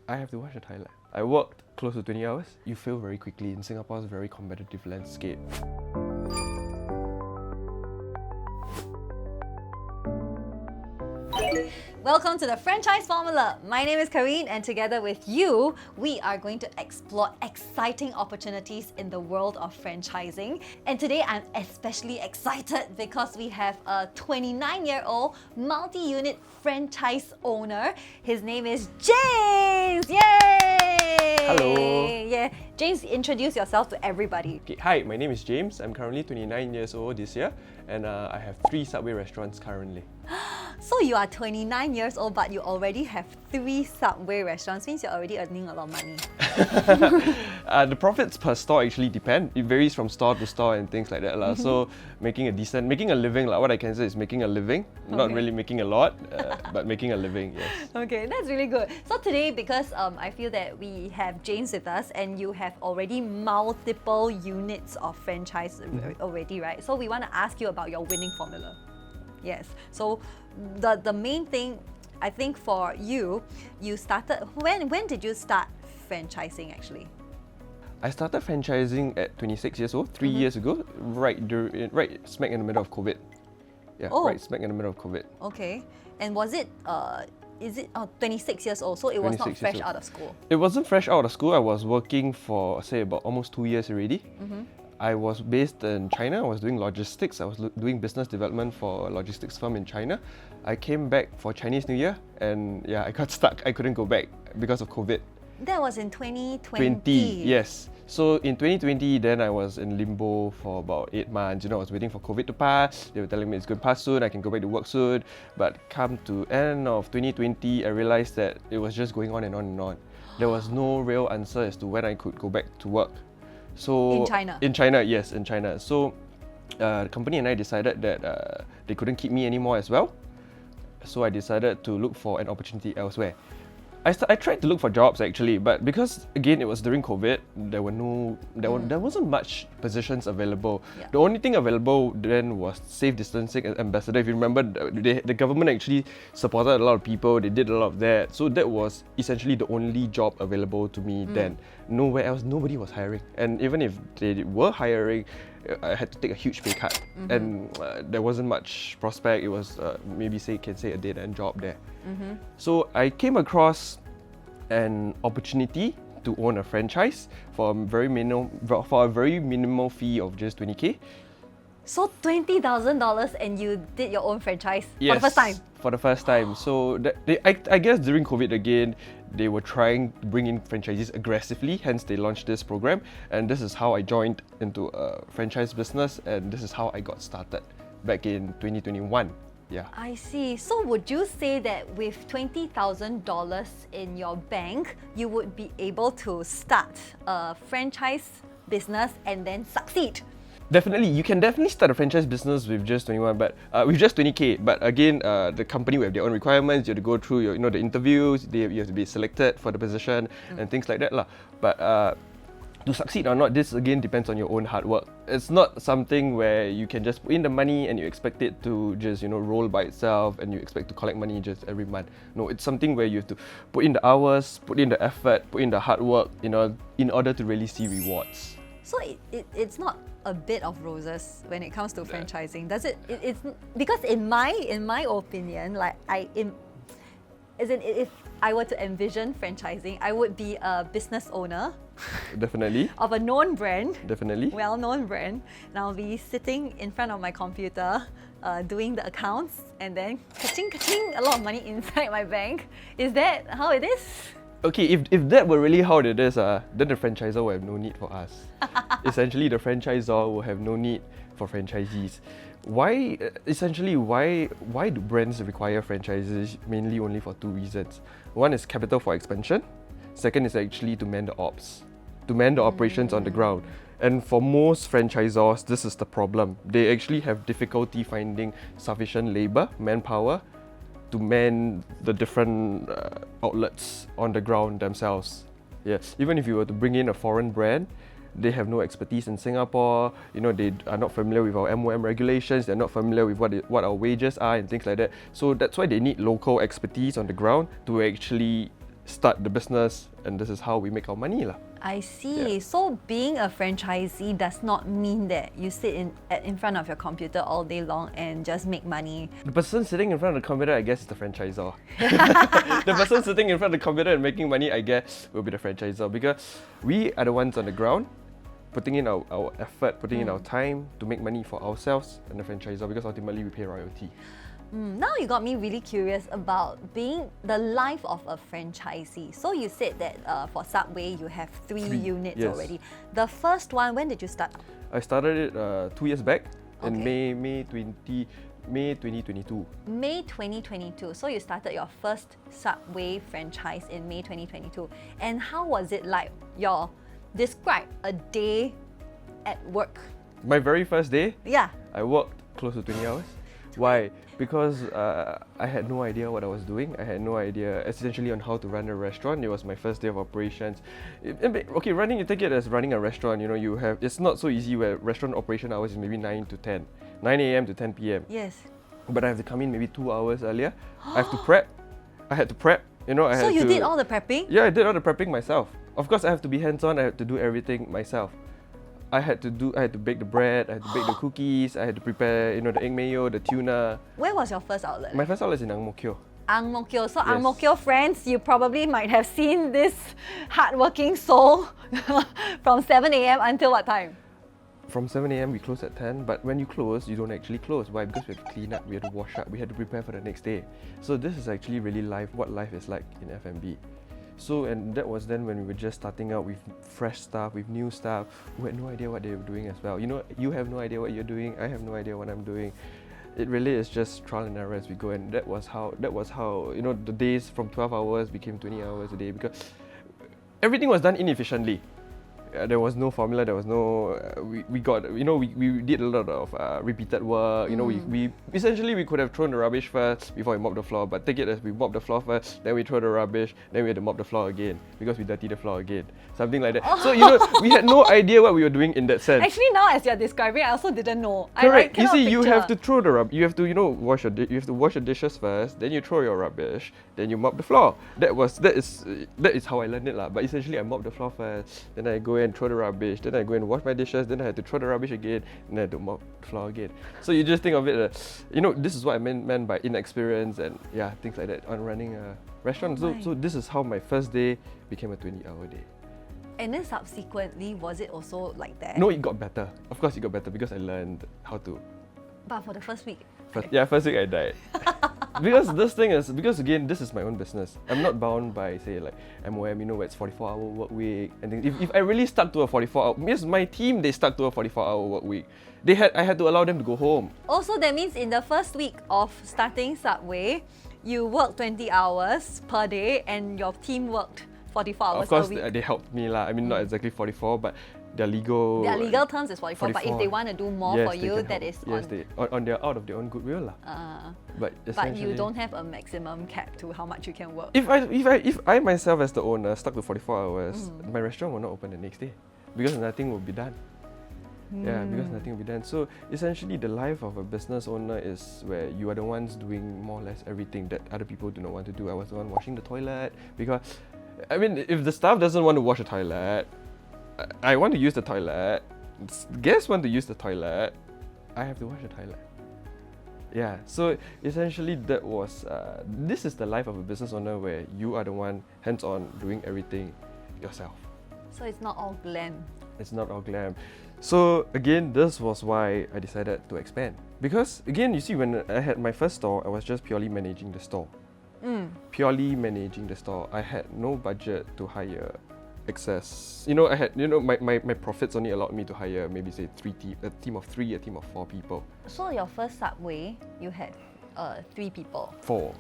I have to watch the highlight. I worked close to 20 hours. You fail very quickly in Singapore's very competitive landscape. Welcome to the Franchise Formula. My name is Kareen, and together with you, we are going to explore exciting opportunities in the world of franchising. And today I'm especially excited because we have a 29-year-old multi-unit franchise owner. His name is Jaymes! Yay! Hello. Yeah, Jaymes, introduce yourself to everybody. Okay, hi, my name is Jaymes. I'm currently 29 years old this year, and I have 3 Subway restaurants currently. So you are 29 years old, but you already have 3 Subway restaurants. Means you're already earning a lot of money. The profits per store actually depend. It varies from store to store and things like that. So making a living, what I can say is making a living. Not really making a lot, but making a living, yes. Okay, that's really good. So today, because I feel that we have Jaymes with us, and you have already multiple units of franchise already, right? So we want to ask you about your winning formula. Yes. So the main thing, I think for you, you started, when did you start franchising actually? I started franchising at 26 years old, 3 years ago, right smack in the middle of COVID. Yeah, right smack in the middle of COVID. Okay. And was it, is it 26 years old, so it was not fresh out of school? It wasn't fresh out of school. I was working for, say, about almost 2 years already. I was based in China. I was doing logistics. I was doing business development for a logistics firm in China. I came back for Chinese New Year, and yeah, I got stuck. I couldn't go back because of COVID. That was in 2020. Yes. So in 2020, then I was in limbo for about 8 months. I was waiting for COVID to pass. They were telling me it's going to pass soon, I can go back to work soon. But come to end of 2020, I realized that it was just going on and on and on. There was no real answer as to when I could go back to work. So in China? In China, yes, in China. So the company and I decided that they couldn't keep me anymore as well. So I decided to look for an opportunity elsewhere. I tried to look for jobs actually, but because again it was during COVID, there wasn't much positions available. Yeah. The only thing available then was safe distancing ambassador. If you remember, the government actually supported a lot of people. They did a lot of that, so that was essentially the only job available to me then. Nowhere else, nobody was hiring, and even if they were hiring, I had to take a huge pay cut, and there wasn't much prospect. It was maybe a dead end job there. So I came across an opportunity to own a franchise for a very minimal fee of just 20k. So $20,000 and you did your own franchise for the first time? For the first time. So I guess during COVID again, they were trying to bring in franchisees aggressively, hence they launched this program. And this is how I joined into a franchise business, and this is how I got started back in 2021. Yeah. I see. So would you say that with $20,000 in your bank, you would be able to start a franchise business and then succeed? Definitely, you can definitely start a franchise business with just 20k. But again, the company will have their own requirements. You have to go through the interviews. You have to be selected for the position and things like that lah. But to succeed or not, this again depends on your own hard work. It's not something where you can just put in the money and you expect it to just roll by itself and you expect to collect money just every month. No, it's something where you have to put in the hours, put in the effort, put in the hard work, in order to really see rewards. So it's not a bed of roses when it comes to franchising, does it? It's because in my opinion, if I were to envision franchising, I would be a business owner. Definitely. Of a known brand. Definitely. Well-known brand. And I'll be sitting in front of my computer, doing the accounts, and then ka-ching, a lot of money inside my bank. Is that how it is? Okay, if that were really how it is, then the franchisor will have no need for us. Essentially, the franchisor will have no need for franchisees. Why do brands require franchises? Mainly only for 2 reasons. One is capital for expansion. Second is actually to man the ops, to man the operations on the ground. And for most franchisors, this is the problem. They actually have difficulty finding sufficient labor, manpower, to man the different outlets on the ground themselves. Yes, even if you were to bring in a foreign brand, they have no expertise in Singapore. They are not familiar with our MOM regulations. They're not familiar with what our wages are and things like that. So that's why they need local expertise on the ground to actually start the business, and this is how we make our money lah. I see. Yeah. So being a franchisee does not mean that you sit in front of your computer all day long and just make money. The person sitting in front of the computer, I guess, is the franchisor. The person sitting in front of the computer and making money, I guess, will be the franchisor, because we are the ones on the ground putting in our effort, putting in our time to make money for ourselves and the franchisor, because ultimately we pay royalty. Now you got me really curious about being the life of a franchisee. So you said that for Subway you have three units yes. already. The first one, when did you start? I started it 2 years back in Okay. May 2022. May 2022. So you started your first Subway franchise in May 2022. And how was it like? Describe a day at work. My very first day, Yeah. I worked close to 20 hours. Why? Because I had no idea what I was doing. I had no idea essentially on how to run a restaurant. It was my first day of operations. Okay, you take it as running a restaurant. You know, it's not so easy where restaurant operation hours is maybe 9 a.m. to 10 p.m. Yes. But I have to come in maybe 2 hours earlier. I have to prep. I had to prep. You know, So you did all the prepping? Yeah, I did all the prepping myself. Of course, I have to be hands-on. I have to do everything myself. I had to bake the bread, I had to bake the cookies, I had to prepare, the egg mayo, the tuna. Where was your first outlet? My first outlet is in Ang Mo Kio. Ang Mo Kio. So Yes. Ang Mo Kio friends, you probably might have seen this hardworking soul from 7 a.m. until what time? From 7 a.m. we close at 10, but when you close, you don't actually close. Why? Because we had to clean up, we had to wash up, we had to prepare for the next day. So this is actually really what life is like in F&B. So, and that was then when we were just starting out with fresh staff, with new staff who had no idea what they were doing as well. You know, you have no idea what you're doing, I have no idea what I'm doing. It really is just trial and error as we go, and that was how the days from 12 hours became 20 hours a day, because everything was done inefficiently. There was no formula, there was no, we did a lot of repeated work. You know, we essentially we could have thrown the rubbish first before we mopped the floor, but take it as we mopped the floor first, then we throw the rubbish, then we had to mop the floor again because we dirty the floor again. Something like that. So, we had no idea what we were doing in that sense. Actually, now as you're describing, I also didn't know. Correct. I You see, cannot you picture. have to throw the rubbish. You have to, wash your dishes first. Then you throw your rubbish. Then you mop the floor. That is how I learned it lah. But essentially, I mop the floor first. Then I go and throw the rubbish. Then I go and wash my dishes. Then I had to throw the rubbish again. And then I had to mop the floor again. So you just think of it, this is what I meant by inexperience and things like that on running a restaurant. So this is how my first day became a 20-hour day. And then subsequently, was it also like that? No, it got better. Of course, it got better because I learned how to. But for the first week. First week I died. because again, this is my own business. I'm not bound by, say, like MOM, where it's 44-hour work week and things. If I really stuck to a 44-hour, means my team, they stuck to a 44-hour work week. I had to allow them to go home. Also, that means in the first week of starting Subway, you worked 20 hours per day and your team worked 44 hours Of course, a week. they helped me lah. I mean, not exactly 44, but their legal terms is 44, but if they want to do more yes, for they you, can that help. is Yes, they out of their own goodwill lah. But you don't have a maximum cap to how much you can work. If I myself as the owner stuck to 44 hours, my restaurant will not open the next day because nothing will be done. Yeah, because nothing will be done. So essentially, the life of a business owner is where you are the ones doing more or less everything that other people do not want to do. I was the one washing the toilet because, I mean, if the staff doesn't want to wash the toilet, I want to use the toilet, guests want to use the toilet, I have to wash the toilet. Yeah, so essentially that was, this is the life of a business owner where you are the one hands-on doing everything yourself. So it's not all glam. It's not all glam. So again, this was why I decided to expand. Because again, you see, when I had my first store, I was just purely managing the store. Purely managing the store. I had no budget to hire excess. I had, my profits only allowed me to hire maybe say a team of 3, a team of 4 people. So your first Subway, you had 3 people. 4.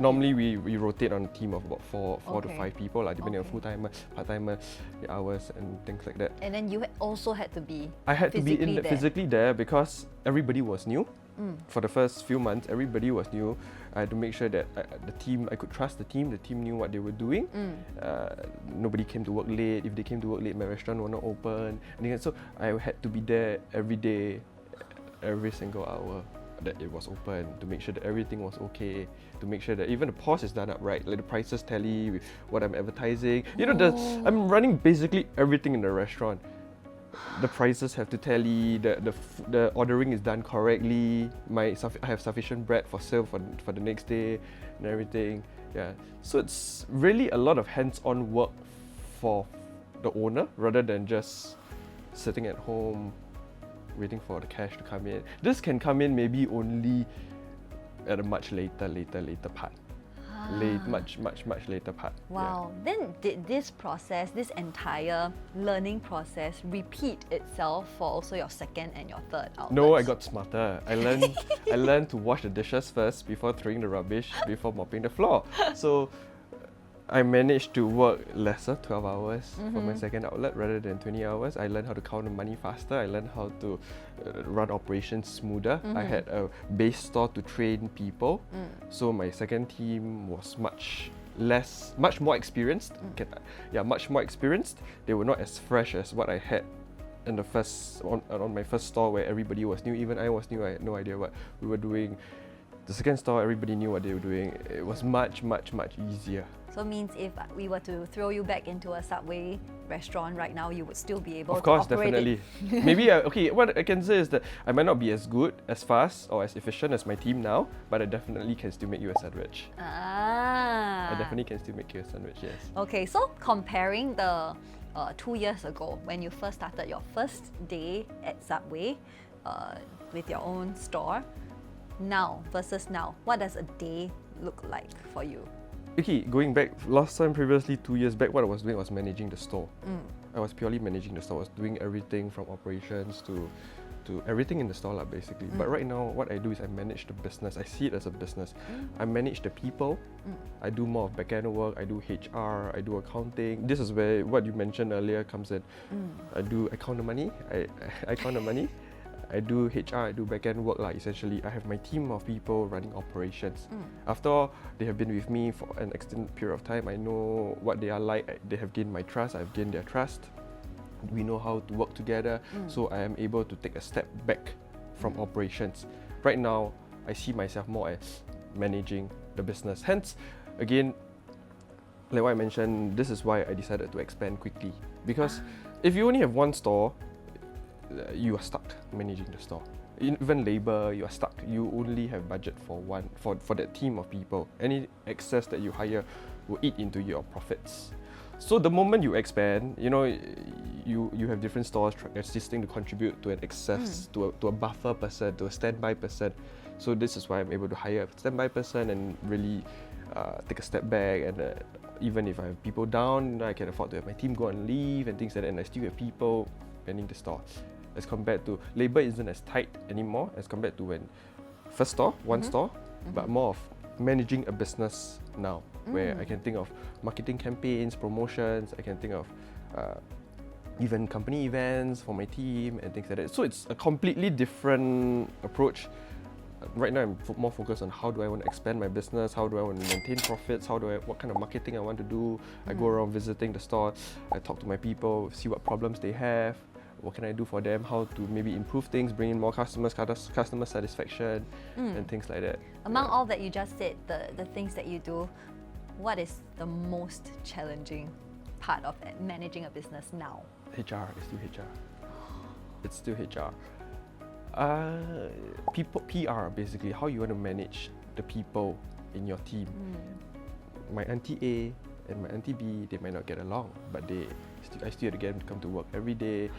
Normally we rotate on a team of about 4 to 5 people, depending on full-timer, part-timer, the hours and things like that. And then you also had to be I had to be there. physically there because everybody was new. For the first few months, everybody was new. I had to make sure that I could trust the team knew what they were doing. Nobody came to work late. If they came to work late, my restaurant will not open. And so I had to be there every day, every single hour. that it was open, to make sure that everything was okay, to make sure that even the POS is done up right, like the prices tally with what I'm advertising. You know, I'm running basically everything in the restaurant. The prices have to tally, the ordering is done correctly, I have sufficient bread for sale for the next day and everything. Yeah, so it's really a lot of hands-on work for the owner rather than just sitting at home waiting for the cash to come in. This can come in maybe only at a much later part. Much later part. Wow. Then did this process, this entire learning process, repeat itself for also your second and your third outlets? No, I got smarter. I learned to wash the dishes first before throwing the rubbish, before mopping the floor. So I managed to work lesser, 12 hours for my second outlet rather than 20 hours. I learned how to count the money faster. I learned how to run operations smuother. I had a base store to train people. So my second team was much more experienced. Much more experienced. They were not as fresh as what I had in the on my first store where everybody was new. Even I was new. I had no idea what we were doing. The second store, everybody knew what they were doing. It was much easier. So it means if we were to throw you back into a Subway restaurant right now, you would still be able to operate it? Of course, definitely. Maybe, what I can say is that I might not be as good, as fast, or as efficient as my team now, but I definitely can still make you a sandwich. I definitely can still make you a sandwich, yes. Okay, so comparing the 2 years ago, when you first started your first day at Subway with your own store, now versus now, what does a day look like for you? Okay, going back, previously 2 years back, what I was doing was managing the store. I was purely managing the store. I was doing everything from operations to everything in the store, basically. But right now, what I do is I manage the business. I see it as a business. I manage the people. I do more of back-end work. I do HR. I do accounting. This is where what you mentioned earlier comes in. I count the money. I count the money. I do HR, I do back-end work essentially. I have my team of people running operations. After all, they have been with me for an extended period of time. I know what they are like. They have gained my trust. I've gained their trust. We know how to work together. So I am able to take a step back from operations. Right now, I see myself more as managing the business. Hence, again, like what I mentioned, this is why I decided to expand quickly. Because if you only have one store, you are stuck managing the store. Even labor, you are stuck. You only have budget for that team of people. Any excess that you hire will eat into your profits. So the moment you expand, you have different stores assisting to contribute to an excess, to a buffer person, to a standby person. So this is why I'm able to hire a standby person and really take a step back. And even if I have people down, I can afford to have my team go on leave and things like that, and I still have people manning the store. As compared to labor isn't as tight anymore as compared to when first store, one store, but more of managing a business now, where I can think of marketing campaigns, promotions, I can think of even company events for my team and things like that. So it's a completely different approach. Right now I'm more focused on how do I want to expand my business, how do I want to maintain profits, what kind of marketing I want to do. I go around visiting the store, I talk to my people, see what problems they have, what can I do for them, how to maybe improve things, bring in more customers, customer satisfaction, and things like that. Among all that you just said, the things that you do, what is the most challenging part of managing a business now? HR, it's still HR. It's still HR. PR, basically, how you want to manage the people in your team. My auntie A and my auntie B, they might not get along, but I still have to get them to come to work every day.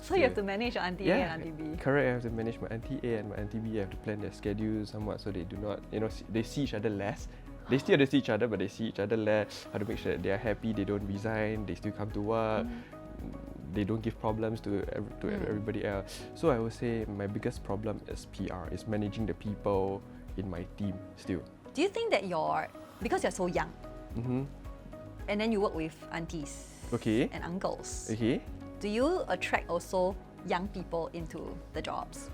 So you have to manage your auntie A and auntie B. Correct, I have to manage my auntie A and my auntie B. I have to plan their schedules somewhat so they do not, they see each other less. They still have to see each other, but they see each other less. How to make sure that they are happy, they don't resign, they still come to work. They don't give problems to everybody else. So I would say my biggest problem is PR, is managing the people in my team still. Do you think that because you're so young, and then you work with aunties and uncles, do you attract also young people into the jobs?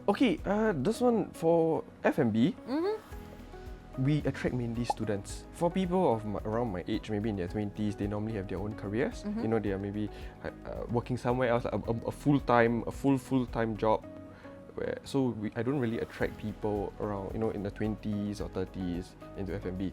Okay, this one for F&B, we attract mainly students. For people around my age, maybe in their 20s, they normally have their own careers. They are maybe working somewhere else, a full-time job I don't really attract people around, in the 20s or 30s into F&B.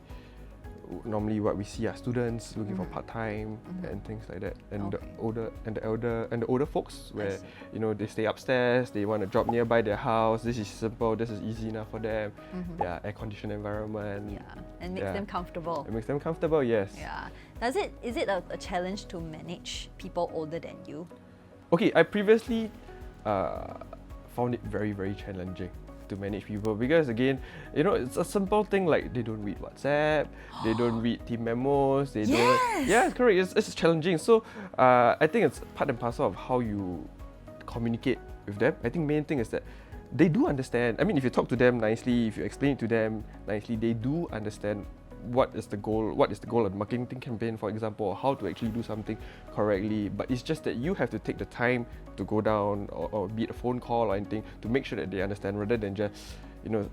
Normally what we see are students looking for part-time and things like that, and the older folks where they stay upstairs, they want a job nearby their house. This is simple, this is easy enough for them. Yeah, air-conditioned environment. Yeah, and makes them comfortable. It makes them comfortable, yes. Yeah. Is it a challenge to manage people older than you? Okay, I previously found it very, very challenging to manage people because again, it's a simple thing like they don't read WhatsApp, they don't read team memos, they don't. Yeah, correct. It's challenging. So I think it's part and parcel of how you communicate with them. I think main thing is that they do understand. I mean, if you talk to them nicely, if you explain it to them nicely, they do understand what is the goal of the marketing campaign, for example, or how to actually do something correctly. But it's just that you have to take the time to go down or be it a phone call or anything to make sure that they understand, rather than just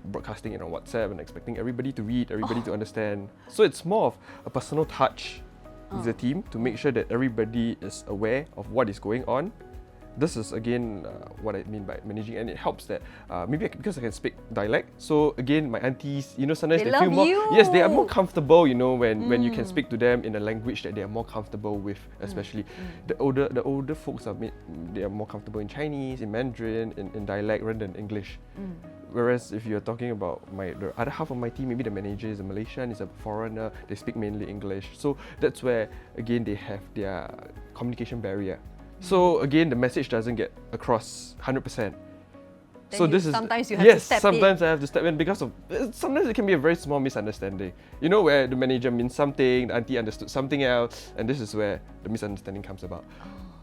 broadcasting it on WhatsApp and expecting everybody to read, everybody to understand. So it's more of a personal touch with the team to make sure that everybody is aware of what is going on. This is again what I mean by managing, and it helps that maybe because I can speak dialect. So again, my aunties, sometimes they feel more. Yes, they are more comfortable. When you can speak to them in a language that they are more comfortable with. Especially the older folks they are more comfortable in Chinese, in Mandarin, in dialect rather than English. Whereas if you're talking about the other half of my team, maybe the manager is a Malaysian, is a foreigner, they speak mainly English. So that's where again they have their communication barrier. So again, the message doesn't get across 100%. So sometimes you have to step in. Sometimes I have to step in because of sometimes it can be a very small misunderstanding. Where the manager means something, the auntie understood something else, and this is where the misunderstanding comes about.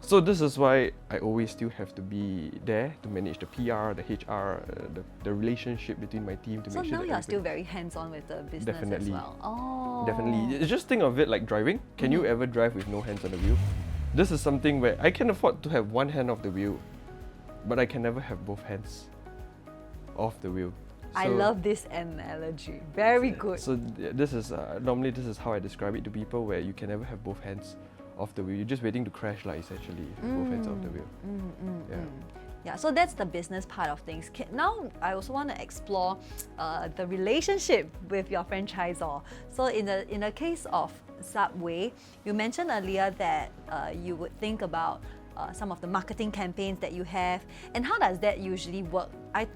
So this is why I always still have to be there to manage the PR, the HR, the relationship between my team to make sure that. So now you are still very hands-on with the business as well. Oh. Definitely. Just think of it like driving. Can you ever drive with no hands on the wheel? This is something where I can afford to have one hand off the wheel, but I can never have both hands off the wheel. I love this analogy. Very good. So this is normally this is how I describe it to people, where you can never have both hands off the wheel. You're just waiting to crash, essentially, if both hands off the wheel. Yeah, so that's the business part of things. Now, I also want to explore the relationship with your franchisor. So in the case of Subway, you mentioned earlier that you would think about some of the marketing campaigns that you have, and how does that usually work? I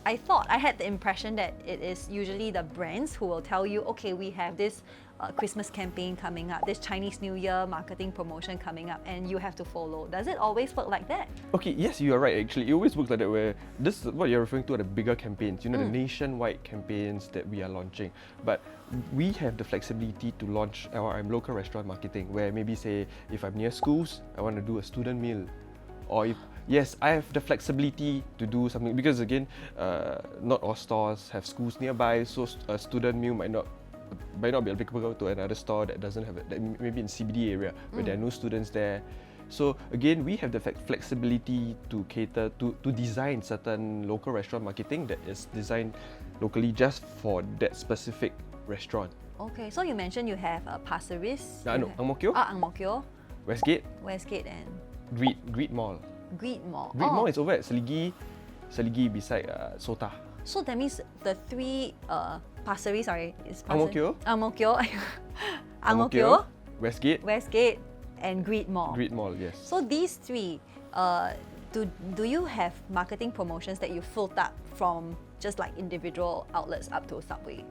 had the impression that it is usually the brands who will tell you, okay, we have this Christmas campaign coming up, this Chinese New Year marketing promotion coming up, and you have to follow. Does it always work like that? Okay, yes, you are right. Actually, it always works like that. Where this is what you're referring to are the bigger campaigns. The nationwide campaigns that we are launching. But we have the flexibility to launch our local restaurant marketing, where maybe say if I'm near schools, I want to do a student meal, or if yes, I have the flexibility to do something, because again, not all stores have schools nearby, so a student meal might not be applicable to another store that doesn't have it, maybe in CBD area where there are no students there. So again, we have the flexibility to cater to design certain local restaurant marketing that is designed locally just for that specific restaurant. Okay, so you mentioned you have Pasir Ris. No, Ang Mo Kio. Ang Mo Kio. Westgate. And Greet Mall. Greet Mall. Greet Mall is over at Seligi beside Sota. So that means the three Pasir Ris, Ang Mo Kio. Ang Mo Kio, Westgate, and Greet Mall. Greet Mall, yes. So these three, do you have marketing promotions that you filled up from just like individual outlets up to Subway?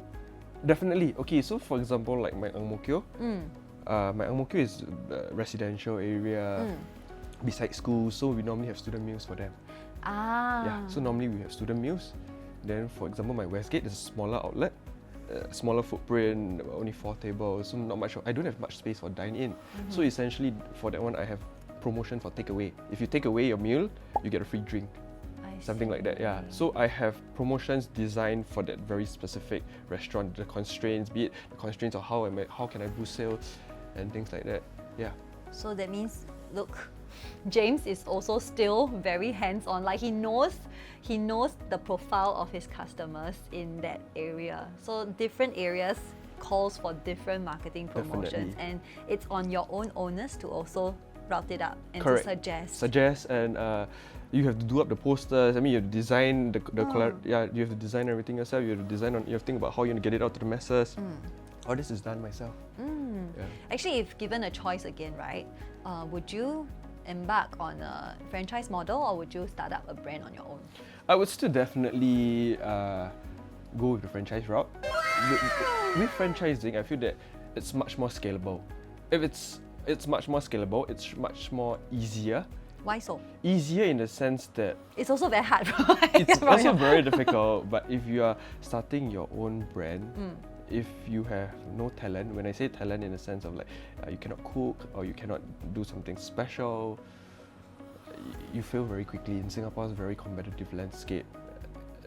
Definitely. Okay, so for example, like my Ang Mo Kio, my Ang Mo Kio is the residential area beside schools, so we normally have student meals for them. Yeah, so normally we have student meals. Then, for example, my Westgate is a smaller outlet, smaller footprint, only 4 tables, so not much. I don't have much space for dine-in. So essentially, for that one, I have promotion for takeaway. If you take away your meal, you get a free drink. Something like that, yeah. So I have promotions designed for that very specific restaurant. The constraints, be it the constraints of how can I boost sales, and things like that. Yeah. So that means, look, Jaymes is also still very hands-on. Like he knows the profile of his customers in that area. So different areas calls for different marketing promotions, and it's on your own onus to also route it up and Correct. to suggest. Suggest, and you have to do up the posters. I mean, you have to design you have to design everything yourself. You have to think about how you're going to get it out to the masses. All this is done myself. Yeah. Actually, if given a choice again, right, would you embark on a franchise model or would you start up a brand on your own? I would still definitely go with the franchise route. With franchising, I feel that it's much more scalable. If it's much more scalable, it's much more easier. Why so? Easier in the sense that It's also very hard. it's also very difficult, but if you are starting your own brand, if you have no talent, when I say talent in the sense of like you cannot cook or you cannot do something special, you fail very quickly. In Singapore's very competitive landscape,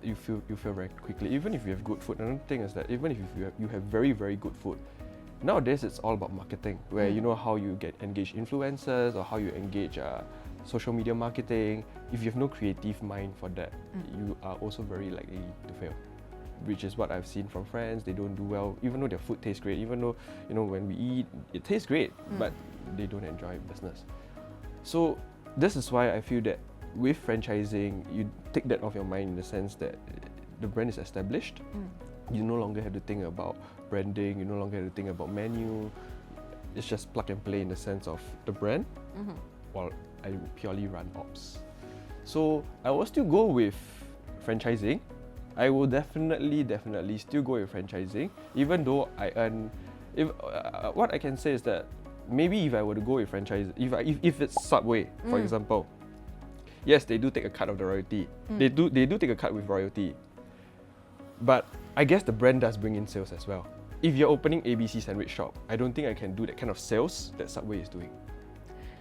you fail very quickly. Even if you have good food, another thing is that even if you have very, very good food, nowadays it's all about marketing, where you know how you engage influencers or how you engage social media marketing. If you have no creative mind for that, you are also very likely to fail. Which is what I've seen from friends. They don't do well, even though their food tastes great, even though when we eat, it tastes great, but they don't enjoy business. So this is why I feel that with franchising, you take that off your mind in the sense that the brand is established. You no longer have to think about branding, you no longer have to think about menu. It's just plug and play in the sense of the brand, while I purely run ops. So I will still go with franchising. I will definitely still go with franchising, even though I earn. What I can say is that maybe if I were to go with franchise, if it's Subway, for example, yes, they do take a cut of the royalty. They do take a cut with royalty. But I guess the brand does bring in sales as well. If you're opening ABC sandwich shop, I don't think I can do that kind of sales that Subway is doing.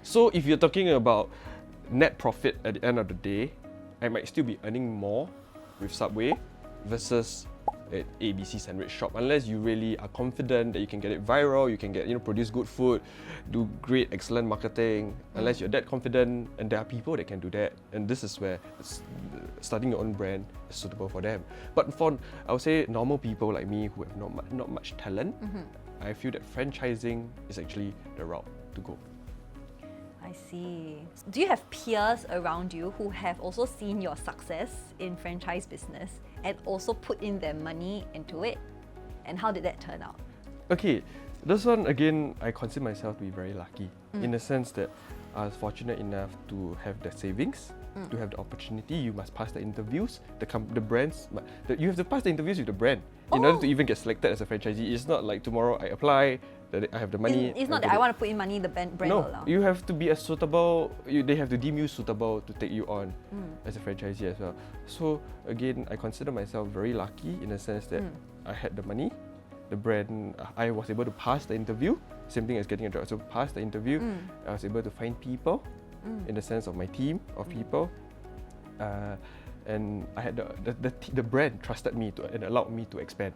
So if you're talking about net profit at the end of the day, I might still be earning more with Subway versus at ABC sandwich shop, unless you really are confident that you can get it viral, you can get produce good food, do great excellent marketing. Unless you're that confident, and there are people that can do that, and this is where starting your own brand is suitable for them. But for I would say normal people like me who have not much talent, I feel that franchising is actually the route to go. I see. Do you have peers around you who have also seen your success in franchise business and also put in their money into it? And how did that turn out? Okay, this one again, I consider myself to be very lucky in the sense that I was fortunate enough to have the savings, to have the opportunity. You must pass the interviews. The brands, you have to pass the interviews with the brand in order to even get selected as a franchisee. It's not like tomorrow I apply, that I have the money. It's not that I want to put in money in the brand. No, you have to be suitable. They have to deem you suitable to take you on as a franchisee as well. So again, I consider myself very lucky in the sense that I had the money, the brand. I was able to pass the interview. Same thing as getting a job. So pass the interview. I was able to find people in the sense of my team of people, and I had the brand trusted me and allowed me to expand.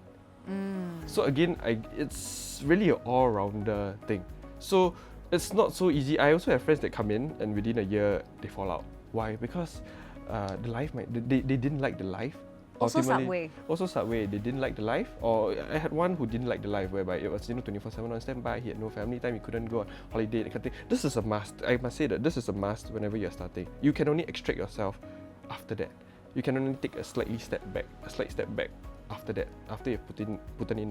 So again, it's really an all-rounder thing. So it's not so easy. I also have friends that come in and within a year they fall out. Why? Because the life they didn't like the life. Also Subway. Also Subway. They didn't like the life. Or I had one who didn't like the life, whereby it was 24/7 on standby. He had no family time. He couldn't go on holiday. That kind of thing. This is a must. I must say that this is a must whenever you're starting. You can only extract yourself after that. You can only take a slight step back after that. After you've put in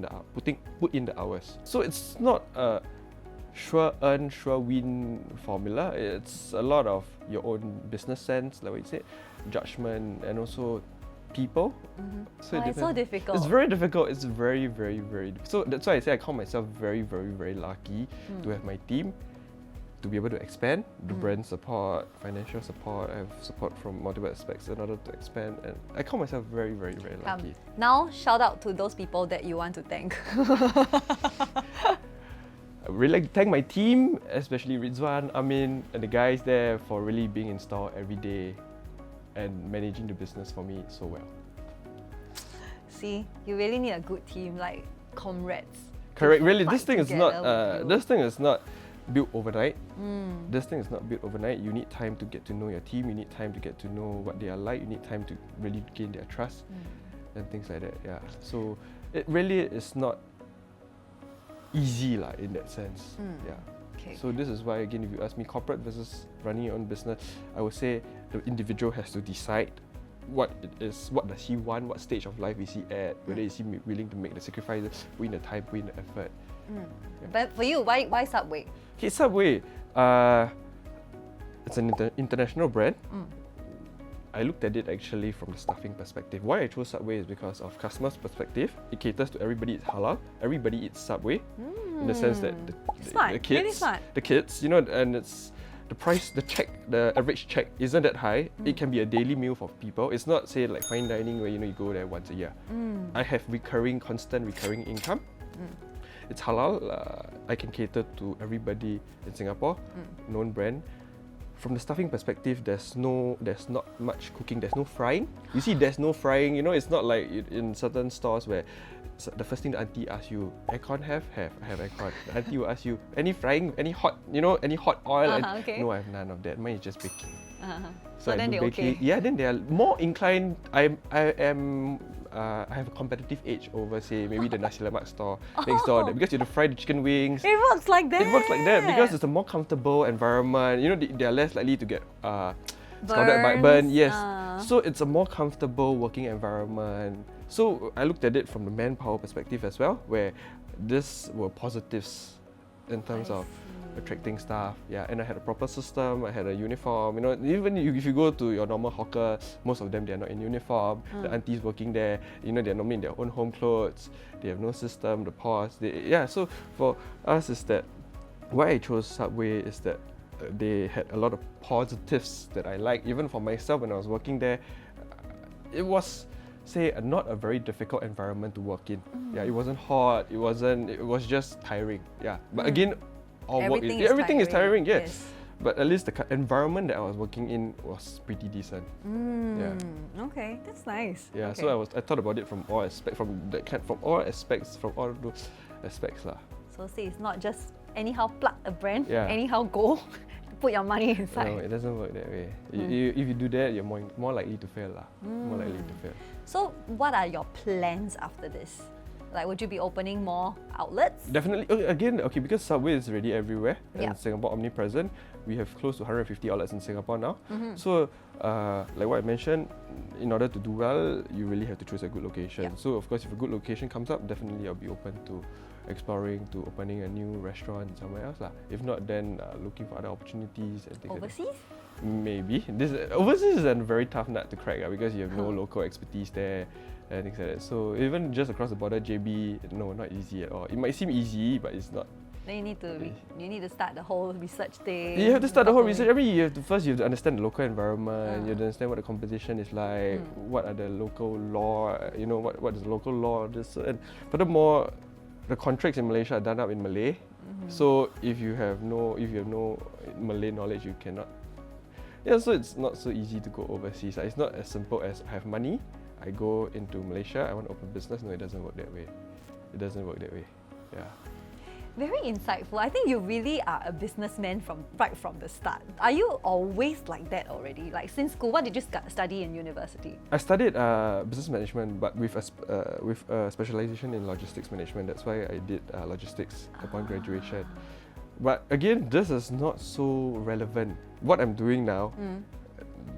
the hours. So it's not a sure earn, sure win formula. It's a lot of your own business sense, like what you said, judgment, and also people. So it's so difficult. It's very difficult. It's very, very, very. So that's why I say I call myself very, very, very lucky to have my team, to be able to expand, the brand support, financial support. I have support from multiple aspects in order to expand, and I call myself very, very, very lucky. Now, shout out to those people that you want to thank. I really like to thank my team, especially Rizwan, Amin, and the guys there for really being in store every day and managing the business for me so well. See, you really need a good team, like comrades. Correct. Really, this thing is not. This thing is not built overnight. This thing is not built overnight. You need time to get to know your team. You need time to get to know what they are like. You need time to really gain their trust and things like that. Yeah. So it really is not easy in that sense. Yeah. Okay. So this is why, again, if you ask me corporate versus running your own business, I would say the individual has to decide what it is, what does he want, what stage of life is he at, whether is he willing to make the sacrifices, put in the time, put in the effort. But for you, why Subway? Okay, Subway, it's an international brand. I looked at it actually from the staffing perspective. Why I chose Subway is because of customers' perspective. It caters to everybody. It's halal. Everybody eats Subway, in the sense that the kids, really smart. the kids, you know, and it's the price, the average check isn't that high. It can be a daily meal for people. It's not say like fine dining where you go there once a year. I have constant recurring income. It's halal. I can cater to everybody in Singapore. Known brand. From the stuffing perspective, there's not much cooking. There's no frying. You see, there's no frying. You know, it's not like in certain stores where the first thing the auntie asks you, aircon have aircon. The auntie will ask you, any frying, any hot oil. Okay. No, I have none of that. Mine is just baking. So I then do they're baking. okay. Yeah, then they are more inclined. I have a competitive edge over, say, maybe the nasi lemak store next door, because you have to fry the chicken wings. It works like that. It works like that because it's a more comfortable environment. You know, they are less likely to get scalded by burn. Yes. So it's a more comfortable working environment. So I looked at it from the manpower perspective as well, where these were positives in terms of attracting staff. Yeah, and I had a proper system. I had a uniform. You know, even if you go to your normal hawker, most of them, they are not in uniform. The aunties working there, you know, they're normally in their own home clothes. They have no system. The pause. So for us is that why I chose Subway is that they had a lot of positives that I like. Even for myself, when I was working there, it was, say, not a very difficult environment to work in. Yeah, it wasn't hot. It was just tiring. Yeah, but again, everything is tiring. Yes. But at least the environment that I was working in was pretty decent. Yeah. Okay, that's nice. Yeah. Okay. So I thought about it from all aspects, from all those aspects lah. So say it's not just anyhow plug a brand, Yeah. anyhow go, put your money inside. No, it doesn't work that way. If you do that, you're more likely to fail lah. More likely to fail. So what are your plans after this? Like, would you be opening more outlets? Definitely. Okay, because Subway is already everywhere and Singapore omnipresent. We have close to 150 outlets in Singapore now. So, like what I mentioned, in order to do well, you really have to choose a good location. So, of course, if a good location comes up, definitely I'll be open to exploring, to opening a new restaurant somewhere else lah. If not, then looking for other opportunities and things Overseas? like that. Maybe. Overseas is a very tough nut to crack because you have no local expertise there. And things like that. So even just across the border, JB, no, not easy at all. It might seem easy, but it's not. Then you need to start the whole research thing. You have to start the whole research. I mean, you have to understand the local environment. You have to understand what the competition is like. What are the local law? You know, what is the local law? And furthermore, the contracts in Malaysia are done up in Malay. So if you have no Malay knowledge, you cannot. Yeah, so it's not so easy to go overseas. It's not as simple as I have money, I go into Malaysia, I want to open business. No, it doesn't work that way. Yeah. Very insightful. I think you really are a businessman right from the start. Are you always like that already? Like since school, what did you study in university? I studied business management, but with a specialization in logistics management. That's why I did logistics upon graduation. But again, this is not so relevant. What I'm doing now,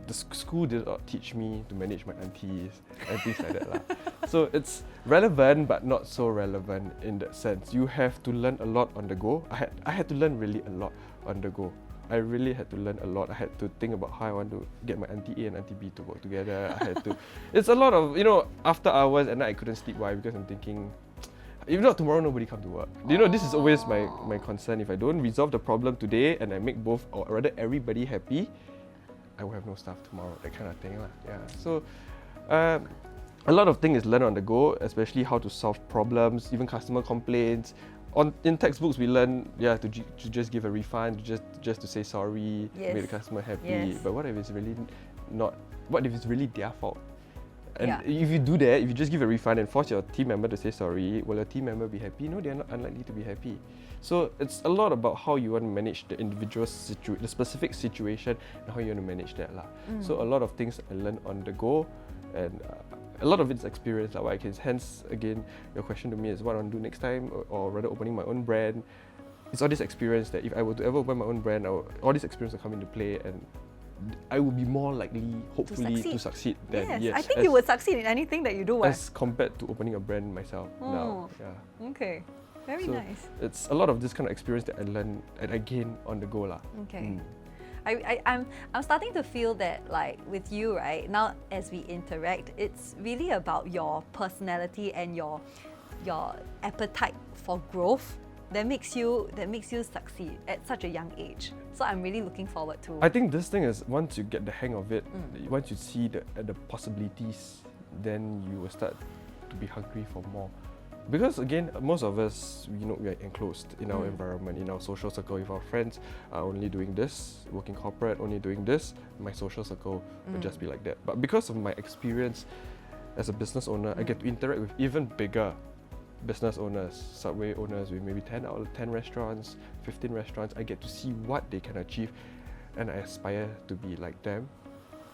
the school did not teach me to manage my aunties and things like that lah. So it's relevant but not so relevant in that sense. You have to learn a lot on the go. I had to learn really a lot on the go. I really had to learn a lot. I had to think about how I want to get my auntie A and auntie B to work together. It's a lot of, after hours and I couldn't sleep. Why? Because I'm thinking, if not tomorrow, nobody come to work. This is always my concern. If I don't resolve the problem today and I make both, or rather everybody happy, I will have no staff tomorrow, that kind of thing lah. Yeah. So, a lot of things is learned on the go, especially how to solve problems, even customer complaints. In textbooks, we learn to just give a refund, just to say sorry, make the customer happy. But what if it's really not? What if it's really their fault? And if you do that, if you just give a refund and force your team member to say sorry, will your team member be happy? No, they are not unlikely to be happy. So it's a lot about how you want to manage the individual the specific situation, and how you want to manage that lah. So a lot of things I learned on the go, and a lot of it's experience lah. Hence, again, your question to me is what I want to do next time, or rather opening my own brand. it's all this experience that if I were to ever open my own brand, all this experience will come into play, and I would be more likely, hopefully, to succeed than I think you would succeed in anything that you do. As compared to opening a brand myself now. Yeah. Okay. Very nice. It's a lot of this kind of experience that I learn and I gain on the go lah. Okay. I'm starting to feel that, like, with you, right now as we interact, it's really about your personality and your appetite for growth that makes you succeed at such a young age. So I'm really looking forward to. I think this thing is, once you get the hang of it, once you see the possibilities, then you will start to be hungry for more. Because again, most of us, we are enclosed in our environment, in our social circle. If our friends are only doing this, working corporate, only doing this, my social circle will just be like that. But because of my experience as a business owner, I get to interact with even bigger business owners, Subway owners with maybe 10 out of 10 restaurants, 15 restaurants. I get to see what they can achieve, and I aspire to be like them.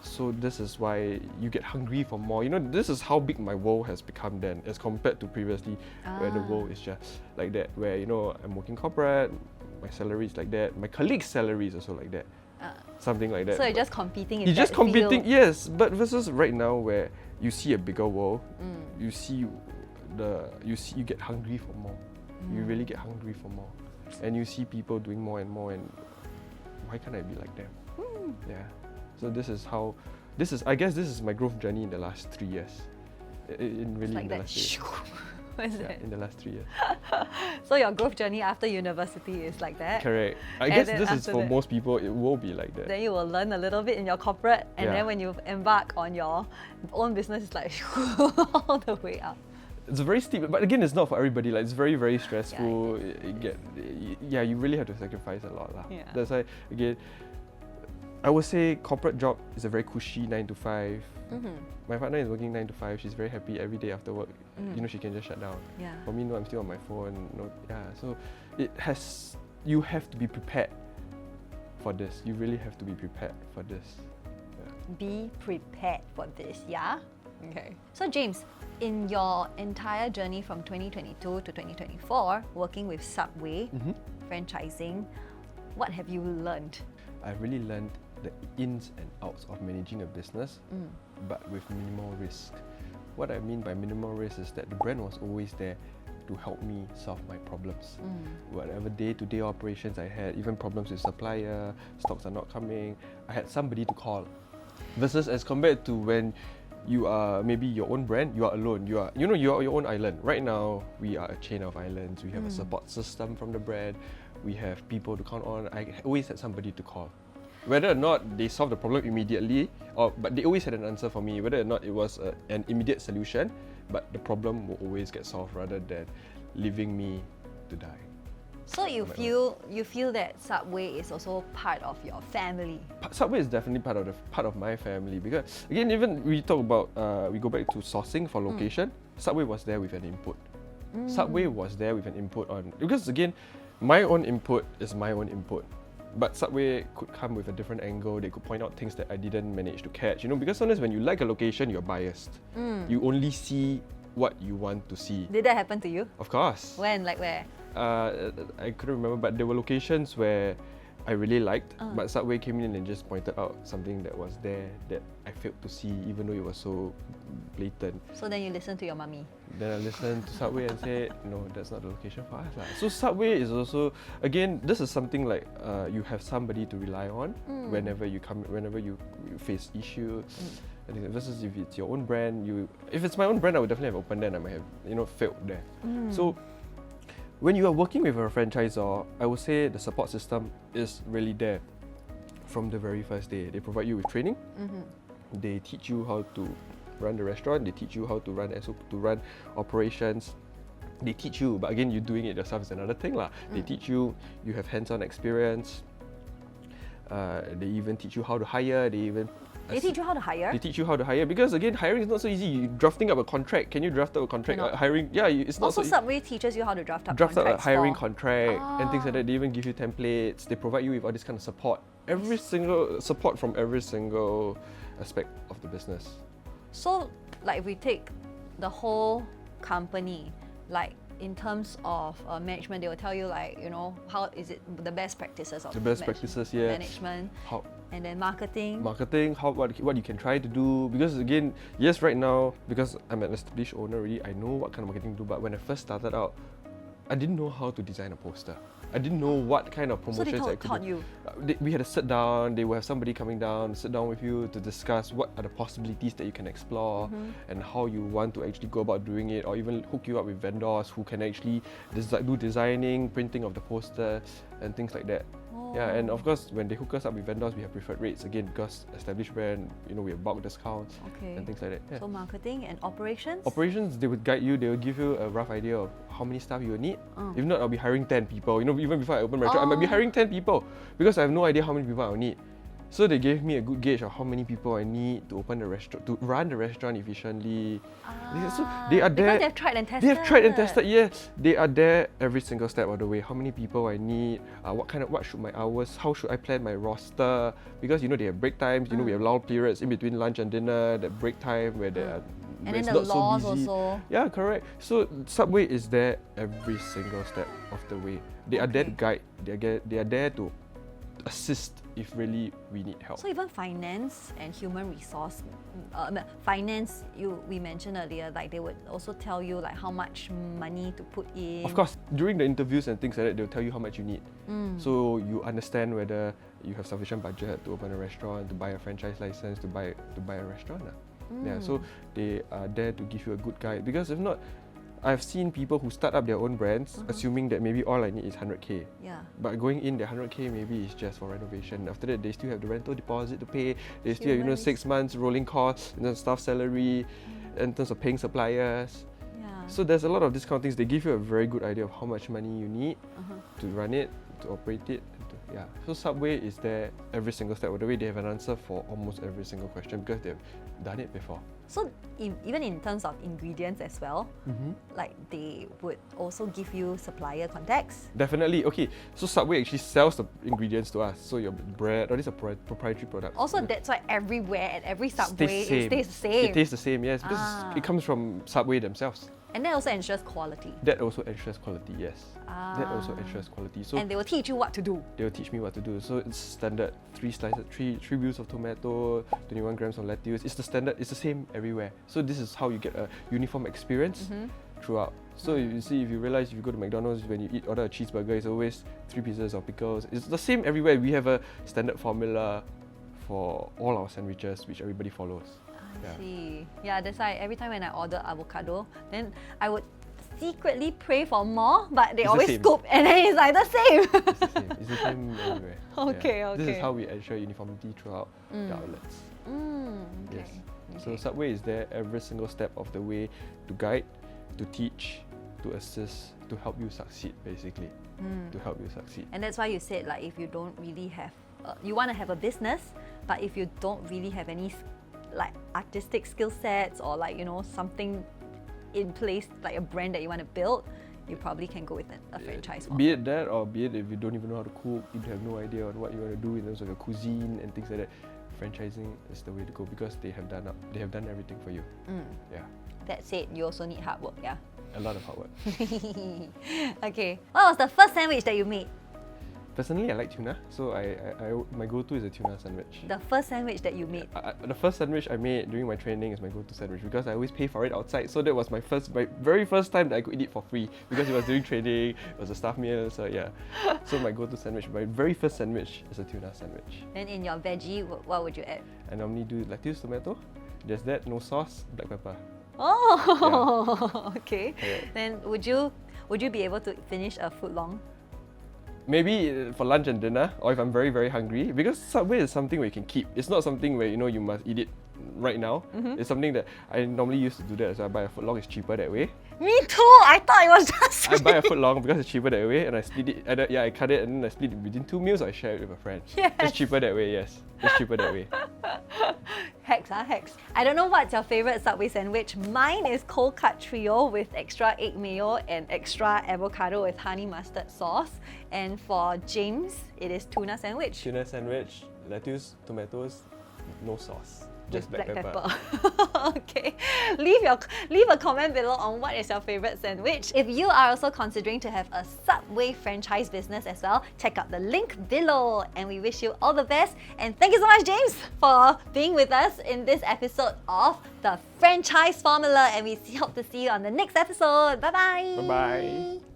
So this is why you get hungry for more. This is how big my world has become then, as compared to previously, where the world is just like that, where I'm working corporate, my salary is like that, my colleagues' salary is also like that, something like that. So you're just competing in You're that just competing, field. yes. But versus right now, where you see a bigger world, you get hungry for more. You really get hungry for more, and you see people doing more and more, and why can't I be like them? Yeah. So I guess this is my growth journey in the last 3 years. In It's like that. In the last 3 years. So your growth journey after university is like that. Correct. I And guess then this is after for that- most people, it will be like that. Then you will learn a little bit in your corporate, and Yeah. then when you embark on your own business, it's like all the way up. It's very steep, but again, it's not for everybody. Like, it's very, very stressful. You really have to sacrifice a lot lah. Yeah. That's why, again, I would say corporate job is a very cushy 9 to 5. My partner is working 9 to 5. She's very happy every day after work. She can just shut down. Yeah. For me, no, I'm still on my phone. So you have to be prepared for this. You really have to be prepared for this. Be prepared for this, yeah? Okay. So Jaymes, in your entire journey from 2022 to 2024, working with Subway, franchising, what have you learned? I've really learned the ins and outs of managing a business, but with minimal risk. What I mean by minimal risk is that the brand was always there to help me solve my problems. Whatever day-to-day operations I had, even problems with supplier, stocks are not coming, I had somebody to call. Versus as compared to when you are maybe your own brand, you are alone. You are your own island. Right now, we are a chain of islands. We have a support system from the brand. We have people to count on. I always had somebody to call. Whether or not they solved the problem immediately, but they always had an answer for me. Whether or not it was an immediate solution, but the problem will always get solved rather than leaving me to die. So you feel that Subway is also part of your family? Subway is definitely part of my family, because again, even we talk about we go back to sourcing for location. Subway was there with an input. Subway was there with an input on, because again, my own input is my own input. But Subway could come with a different angle. They could point out things that I didn't manage to catch. Because sometimes when you like a location, you're biased. You only see what you want to see. Did that happen to you? Of course. When? Like where? I couldn't remember, but there were locations where I really liked, but Subway came in and just pointed out something that was there that I failed to see, even though it was so blatant. So then you listen to your mummy? Then I listened to Subway and said, no, that's not the location for us. So Subway is also, again, this is something like you have somebody to rely on whenever you face issues. Versus if it's your own brand, if it's my own brand, I would definitely have opened there and I might have failed there. So when you are working with a franchisor, I would say the support system is really there from the very first day. They provide you with training. They teach you how to run the restaurant. They teach you how to run operations. They teach you, but again, you doing it yourself is another thing lah. They teach you. You have hands-on experience. They even teach you how to hire. They teach you how to hire? They teach you how to hire, because again, hiring is not so easy. You're drafting up a contract. Can you draft up a contract? Hiring, it's not also, so Subway teaches you how to draft up a hiring for... contract and things like that. They even give you templates. They provide you with all this kind of support. Support from every single aspect of the business. So, like, if we take the whole company, like, in terms of management, they will tell you like, you know, how is it the best practices of practices, yeah. management, How and then marketing. what you can try to do, because again, yes, right now, because I'm an established owner already, I know what kind of marketing to do. But when I first started out, I didn't know how to design a poster. I didn't know what kind of promotions So they I could taught do. you. We had to sit down. They will have somebody coming down, sit down with you to discuss what are the possibilities that you can explore and how you want to actually go about doing it, or even hook you up with vendors who can actually do designing, printing of the poster, and things like that. Yeah, and of course, when they hook us up with vendors, we have preferred rates again, because established brand, you know, we have bulk discounts and things like that. Yeah. So marketing and operations. Operations, they would guide you. They will give you a rough idea of how many staff you will need. If not, I'll be hiring 10 people. You know, even before I open my restaurant, I might be hiring 10 people because I have no idea how many people I'll need. So they gave me a good gauge of how many people I need to open the restaurant, to run the restaurant efficiently. So they are there. Because they've tried and tested. They have tried and tested. Yes, they are there every single step of the way. How many people I need? What should my hours? How should I plan my roster? Because you know they have break times. You know we have lull periods in between lunch and dinner. That break time where they are. And it's then the not laws so busy. also. Yeah, correct. So Subway is there every single step of the way. They are there to guide. They are there to assist if really we need help. So even finance and human resource, we mentioned earlier, like they would also tell you like how much money to put in. Of course, during the interviews and things like that, they'll tell you how much you need. So you understand whether you have sufficient budget to open a restaurant, to buy a franchise license, to buy a restaurant. Yeah, so they are there to give you a good guide, because if not, I've seen people who start up their own brands assuming that maybe all I need is 100k. Yeah. But going in, the 100k maybe is just for renovation. After that, they still have the rental deposit to pay. They still have, you know, 6 months rolling costs, you know, staff salary, in terms of paying suppliers. Yeah. So there's a lot of these kind of things. They give you a very good idea of how much money you need to run it, to operate it. Yeah. So Subway is there every single step of the way. They have an answer for almost every single question because they've done it before. So even in terms of ingredients as well, like they would also give you supplier contacts. Definitely. Okay, so Subway actually sells the ingredients to us. So your bread, all these are proprietary products. Also, that's why everywhere at every Subway Stays it stays the same. It tastes the same, yes, because it comes from Subway themselves. And that also ensures quality. That also ensures quality, yes. That also ensures quality. So and they will teach you what to do. they will teach me what to do. So it's standard: 3 slices, three wheels of tomato, 21 grams of lettuce. It's the standard. It's the same everywhere. So this is how you get a uniform experience throughout. So you see, if you realize, if you go to McDonald's, when you order a cheeseburger, it's always 3 pieces of pickles. It's the same everywhere. We have a standard formula for all our sandwiches, which everybody follows. I see. Yeah, that's why every time when I order avocado, then I would secretly pray for more, but they It's the always same. scoop and then it's like the same. It's the same. It's the same everywhere. Okay. This is how we ensure uniformity throughout the outlets. Okay. Yes. So Subway is there every single step of the way to guide, to teach, to assist, to help you succeed, basically. To help you succeed. And that's why you said like if you don't really have, you want to have a business, but if you don't really have any like artistic skill sets or like, you know, something in place, like a brand that you want to build, you probably can go with a franchise model. Be it that, or be it if you don't even know how to cook, you have no idea on what you want to do in terms of your cuisine and things like that. Franchising is the way to go because they have done everything for you. Yeah, That said, you also need hard work, yeah? a lot of hard work. Okay. What was the first sandwich that you made? Personally, I like tuna, so my go-to is a tuna sandwich. The first sandwich that you made? The first sandwich I made during my training is my go-to sandwich because I always pay for it outside. So that was my very first time that I could eat it for free because it was during training. It was a staff meal, so yeah. So my go-to sandwich, my very first sandwich is a tuna sandwich. Then in your veggie, what would you add? I normally do lettuce, tomato. There's that, no sauce, black pepper. Oh, okay. Yeah. Then would you be able to finish a foot long? Maybe for lunch and dinner, or if I'm very, very hungry, because Subway is something where you can keep. It's not something where you must eat it right now. It's something that I normally used to do that, so I buy a foot long. It's cheaper that way. Me too! I thought it was just I buy a foot long because it's cheaper that way, and I split it. I cut it and then I split it between 2 meals, or I share it with a friend. Yes. It's cheaper that way. Yes, it's cheaper that way. Hacks. I don't know what's your favorite Subway sandwich. Mine is cold cut trio with extra egg mayo and extra avocado with honey mustard sauce. And for Jaymes, it is tuna sandwich. Tuna sandwich, lettuce, tomatoes, no sauce. Just with black pepper. Okay. Leave a comment below on what is your favorite sandwich. If you are also considering to have a Subway franchise business as well, check out the link below. And we wish you all the best. And thank you so much, Jaymes, for being with us in this episode of the Franchise Formula. And we hope to see you on the next episode. Bye bye. Bye bye.